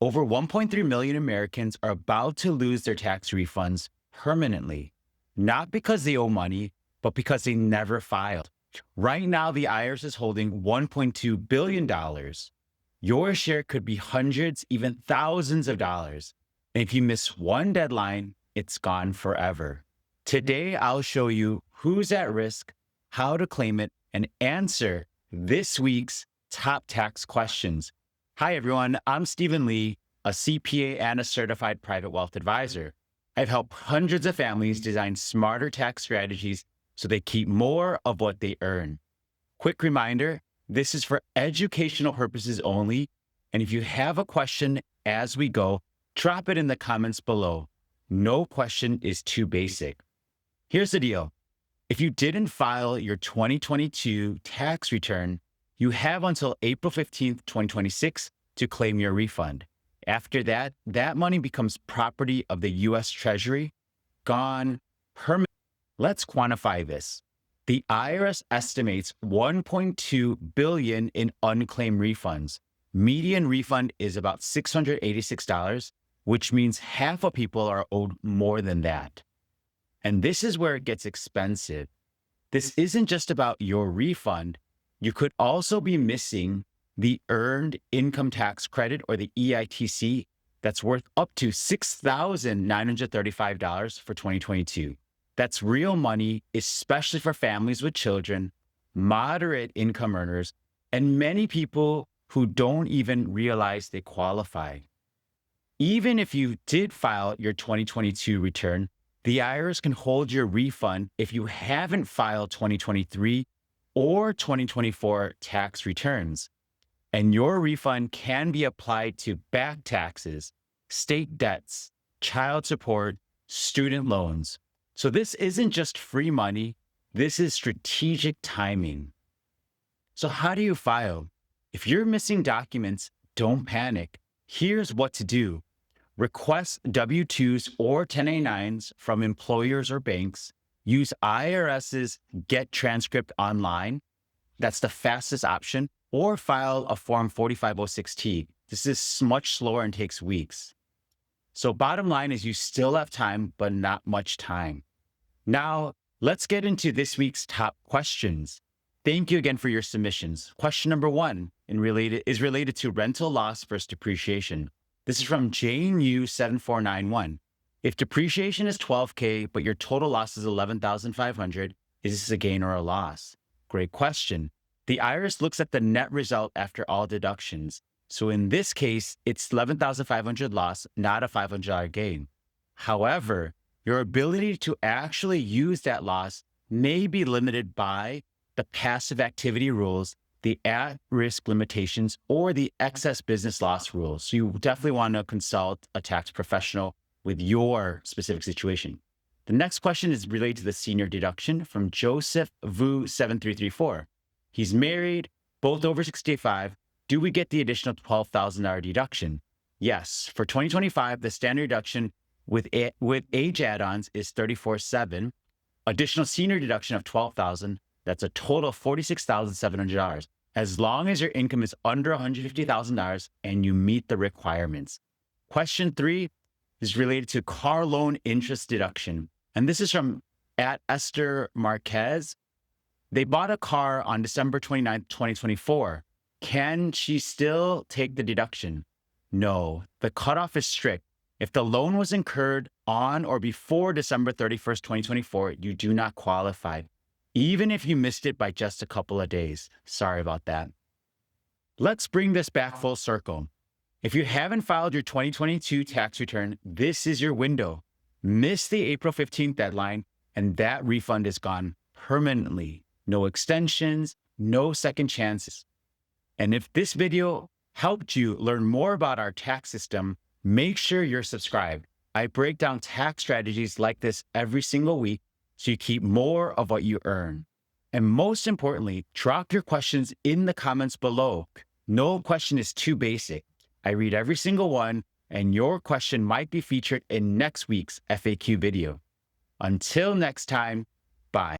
Over 1.3 million Americans are about to lose their tax refunds permanently, not because they owe money, but because they never filed. Right now, the IRS is holding $1.2 billion. Your share could be hundreds, even thousands of dollars. And if you miss one deadline, it's gone forever. Today, I'll show you who's at risk, how to claim it, and answer this week's top tax questions. Hi, everyone. I'm Stephen Lee, a CPA and a certified private wealth advisor. I've helped hundreds of families design smarter tax strategies so they keep more of what they earn. Quick reminder, this is for educational purposes only. And if you have a question as we go, drop it in the comments below. No question is too basic. Here's the deal. If you didn't file your 2022 tax return, you have until April 15th, 2026 to claim your refund. After that, that money becomes property of the U.S. Treasury, gone permanently. Let's quantify this. The IRS estimates $1.2 billion in unclaimed refunds. Median refund is about $686, which means half of people are owed more than that. And this is where it gets expensive. This isn't just about your refund. You could also be missing the Earned Income Tax Credit, or the EITC, that's worth up to $6,935 for 2022. That's real money, especially for families with children, moderate income earners, and many people who don't even realize they qualify. Even if you did file your 2022 return, the IRS can hold your refund if you haven't filed 2023 or 2024 tax returns. And your refund can be applied to back taxes, state debts, child support, student loans. So this isn't just free money, this is strategic timing. So how do you file? If you're missing documents, don't panic. Here's what to do. Request W-2s or 1099s from employers or banks. Use IRS's Get Transcript online. That's the fastest option. Or file a Form 4506T. This is much slower and takes weeks. So bottom line is you still have time, but not much time. Now, let's get into this week's top questions. Thank you again for your submissions. Question number 1 is related to rental loss versus depreciation. This is from Jane U 7491. If depreciation is $12K, but your total loss is $11,500, is this a gain or a loss? Great question. The IRS looks at the net result after all deductions. So in this case, it's $11,500 loss, not a $500 gain. However, your ability to actually use that loss may be limited by the passive activity rules, the at-risk limitations, or the excess business loss rules. So you definitely want to consult a tax professional with your specific situation. The next question is related to the senior deduction from Joseph Vu 7334. He's married, both over 65. Do we get the additional $12,000 deduction? Yes. For 2025, the standard deduction with age add-ons is $34,700. Additional senior deduction of $12,000. That's a total of $46,700, as long as your income is under $150,000 and you meet the requirements. Question 3 is related to car loan interest deduction. And this is from @Esther Marquez. They bought a car on December 29th, 2024. Can she still take the deduction? No, the cutoff is strict. If the loan was incurred on or before December 31st, 2024, you do not qualify, even if you missed it by just a couple of days. Sorry about that. Let's bring this back full circle. If you haven't filed your 2022 tax return, this is your window. Miss the April 15th deadline, and that refund is gone permanently. No extensions, no second chances. And if this video helped you learn more about our tax system, make sure you're subscribed. I break down tax strategies like this every single week so you keep more of what you earn. And most importantly, drop your questions in the comments below. No question is too basic. I read every single one, and your question might be featured in next week's FAQ video. Until next time, bye.